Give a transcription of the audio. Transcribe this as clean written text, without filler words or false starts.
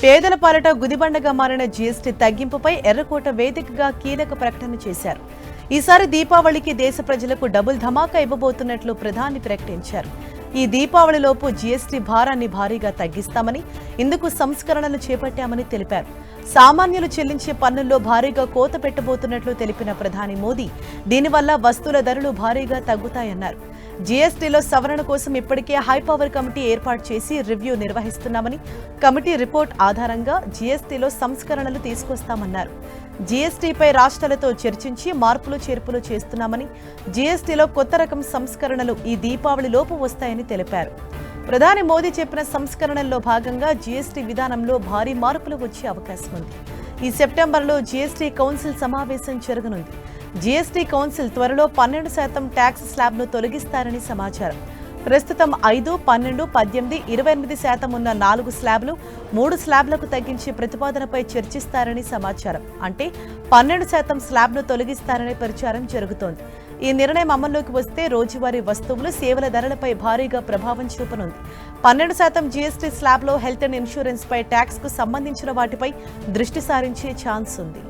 పేదల పాలట గుదిబండగా మారిన జీఎస్టీ తగ్గింపుపై ఎర్రకోట వేదికగా కీలక ప్రకటన చేశారు. ఈసారి దీపావళికి దేశ ప్రజలకు డబుల్ ధమాకా ఇవ్వబోతున్నట్లు ప్రధాని ప్రకటించారు. ఈ దీపావళిలోపు జీఎస్టీ భారాన్ని భారీగా తగ్గిస్తామని, ఇందుకు సంస్కరణలు చేపట్టామని తెలిపారు. సామాన్యులు చెల్లించే పన్నుల్లో భారీగా కోత పెట్టబోతున్నట్లు తెలిపిన ప్రధాని మోదీ, దీనివల్ల వస్తువుల ధరలు భారీగా తగ్గుతాయన్నారు. జీఎస్టీలో సవరణ కోసం ఇప్పటికే హైపవర్ కమిటీ ఏర్పాటు చేసి రివ్యూ నిర్వహిస్తున్నామని, కమిటీ రిపోర్ట్ ఆధారంగా జీఎస్టీలో సంస్కరణలు తీసుకొస్తామన్నారు. జీఎస్టీపై రాష్ట్రాలతో చర్చించి మార్పులు చేర్పులు చేస్తున్నామని, జీఎస్టీలో కొత్త రకం సంస్కరణలు ఈ దీపావళిలోపు వస్తాయని తెలిపారు. ప్రధాని మోదీ చెప్పిన సంస్కరణల్లో భాగంగా జీఎస్టీ విధానంలో భారీ మార్పులు వచ్చే అవకాశం ఉంది. ఈ సెప్టెంబర్లో జీఎస్టీ కౌన్సిల్ సమావేశం జరగనుంది. జీఎస్టీ కౌన్సిల్ త్వరలో 12% ట్యాక్స్ స్లాబ్ను తొలగిస్తారని సమాచారం. ప్రస్తుతం 5, 12, 18, 28% ఉన్న 4 స్లాబ్లు 3 స్లాబ్లకు తగ్గించి ప్రతిపాదనపై చర్చిస్తారని సమాచారం. అంటే 12% స్లాబ్ను తొలగిస్తారనే ప్రచారం జరుగుతోంది. ఈ నిర్ణయం అమల్లోకి వస్తే రోజువారీ వస్తువులు, సేవల ధరలపై భారీగా ప్రభావం చూపనుంది. 12% జీఎస్టీ స్లాబ్లో హెల్త్ అండ్ ఇన్సూరెన్స్ పై ట్యాక్స్ కు సంబంధించిన వాటిపై దృష్టి సారించే ఛాన్స్ ఉంది.